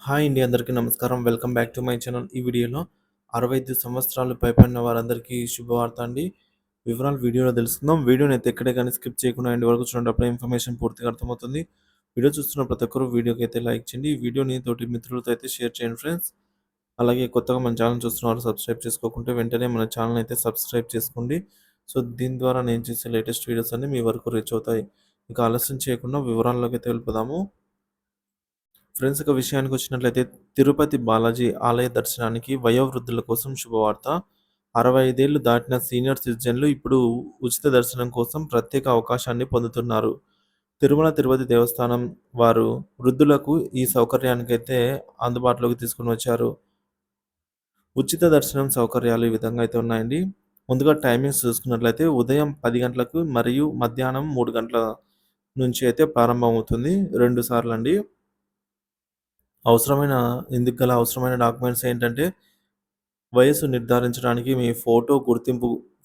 Hi అండి. అందరికీ నమస్కారం. Welcome back to my channel. ఈ వీడియోలో 65 సంవత్సరాలు పైబడిన వారందరికీ శుభవార్త అండి. వివరాలు వీడియోలో తెలుసుకుందాం. వీడియోనైతే ఎక్కడే గాని స్కిప్ చేయకుండా ఎండ్ వరకు చూడండి. అప్పుడే ఇన్ఫర్మేషన్ పూర్తిగా అర్థమవుతుంది. వీడియో చూస్తున్న ప్రతి ఒక్కరు వీడియోకైతే లైక్ చేయండి. ఈ వీడియోని తోటి మిత్రులతో అయితే షేర్ చేయండి ఫ్రెండ్స్. అలాగే కొత్తగా మన ఛానల్ చూస్తున్న వారు సబ్స్క్రైబ్ చేసుకోకుంటే వెంటనే మన ఛానల్ అయితే సబ్స్క్రైబ్ చేసుకోండి. సో, దీని ద్వారా నేను చేసే లేటెస్ట్ వీడియోస్ అన్నీ మీ వరకు రీచ్ అవుతాయి. ఇక ఆలస్యం చేయకుండా వివరాల్లోకైతే వెళ్ళిపోదాము. ఫ్రెండ్స్, ఇక విషయానికొచ్చినట్లయితే తిరుపతి బాలాజీ ఆలయ దర్శనానికి వయోవృద్ధుల కోసం శుభవార్త. 65 ఏళ్లు దాటిన సీనియర్ సిటిజన్లు ఇప్పుడు ఉచిత దర్శనం కోసం ప్రత్యేక అవకాశాన్ని పొందుతున్నారు. తిరుమల తిరుపతి దేవస్థానం వారు వృద్ధులకు ఈ సౌకర్యానికైతే అందుబాటులోకి తీసుకొని వచ్చారు. ఉచిత దర్శనం సౌకర్యాలు ఈ విధంగా అయితే ఉన్నాయండి. ముందుగా టైమింగ్స్ చూసుకున్నట్లయితే ఉదయం 10 గంటలకు మరియు మధ్యాహ్నం 3 గంటల నుంచి అయితే ప్రారంభమవుతుంది. 2 సార్లండి. అవసరమైన ఇందుకు గల అవసరమైన డాక్యుమెంట్స్ ఏంటంటే, వయస్సు నిర్ధారించడానికి మీ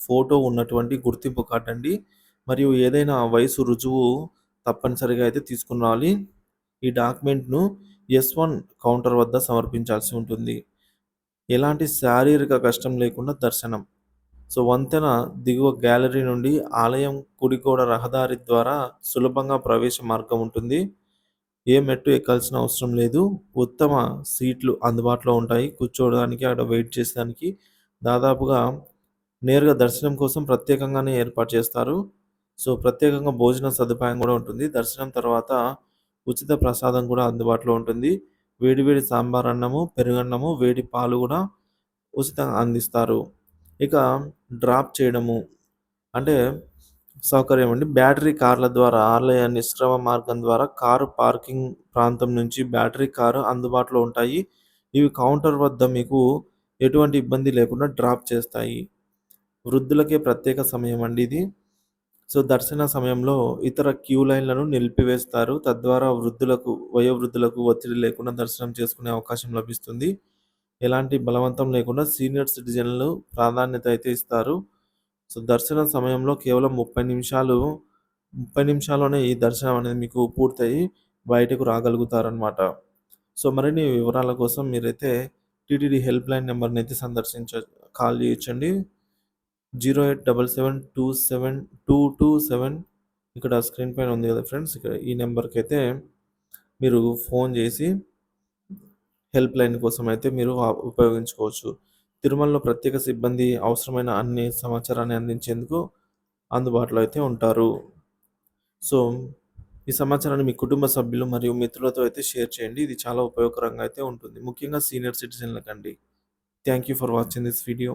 ఫోటో ఉన్నటువంటి గుర్తింపు కార్డ్ అండి. మరియు ఏదైనా వయసు రుజువు తప్పనిసరిగా అయితే తీసుకొని రావాలి. ఈ డాక్యుమెంట్‌ను S1 కౌంటర్ వద్ద సమర్పించాల్సి ఉంటుంది. ఎలాంటి శారీరక కష్టం లేకుండా దర్శనం. సో, వంతెన దిగువ గ్యాలరీ నుండి ఆలయం కుడి గోడ రహదారి ద్వారా సులభంగా ప్రవేశ మార్గం ఉంటుంది. ఏ మెట్టు ఎక్కాల్సిన అవసరం లేదు. ఉత్తమ సీట్లు అందుబాటులో ఉంటాయి. కూర్చోవడానికి, అక్కడ వెయిట్ చేసేదానికి దాదాపుగా నేరుగా దర్శనం కోసం ప్రత్యేకంగానే ఏర్పాటు చేస్తారు. సో, ప్రత్యేకంగా భోజన సదుపాయం గూడా ఉంటుంది. దర్శనం తర్వాత ఉచిత ప్రసాదం కూడా అందుబాటులో ఉంటుంది. వేడి వేడి సాంబార్ అన్నము, పెరుగన్నము, వేడి పాలు గూడా ఉచితంగా అందిస్తారు. ఇక డ్రాప్ చేయడము అంటే సౌకర్యం అండి. బ్యాటరీ కార్ల ద్వారా ఆలయ నిష్క్రమ మార్గం ద్వారా కారు పార్కింగ్ ప్రాంతం నుంచి బ్యాటరీ కారు అందుబాటులో ఉంటాయి. ఇవి కౌంటర్ వద్ద మీకు ఎటువంటి ఇబ్బంది లేకుండా డ్రాప్ చేస్తాయి. వృద్ధులకే ప్రత్యేక సమయం అండి ఇది. సో, దర్శన సమయంలో ఇతర క్యూ లైన్‌లను నిలిపివేస్తారు. తద్వారా వయోవృద్ధులకు ఒత్తిడి లేకుండా దర్శనం చేసుకునే అవకాశం లభిస్తుంది. ఎలాంటి బలవంతం లేకుండా సీనియర్ సిటిజన్‌లు ప్రాధాన్యత అయితే ఇస్తారు. సో, దర్శన సమయంలో కేవలం 30 నిమిషాల్లోనే ఈ దర్శనం అనేది మీకు పూర్తయి బయటకు రాగలుగుతారనమాట. సో, మరిన్ని వివరాల కోసం మీరైతే టీటీడీ హెల్ప్‌లైన్ నంబర్‌నైతే కాల్ చేయొచ్చండి. 087727227 ఇక్కడ స్క్రీన్ పైన ఉంది కదా ఫ్రెండ్స్. ఇక్కడ ఈ నంబర్‌కైతే మీరు ఫోన్ చేసి హెల్ప్‌లైన్ కోసం అయితే మీరు ఉపయోగించుకోవచ్చు. తిరుమలలో ప్రత్యేక సిబ్బంది అవసరమైన అన్ని సమాచారాన్ని అందించేందుకు అందుబాటులో అయితే ఉంటారు. సో, ఈ సమాచారాన్ని మీ కుటుంబ సభ్యులు మరియు మిత్రులతో అయితే షేర్ చేయండి. ఇది చాలా ఉపయోగకరంగా అయితే ఉంటుంది. ముఖ్యంగా సీనియర్ సిటిజన్‌లకండి. Thank you for watching this video.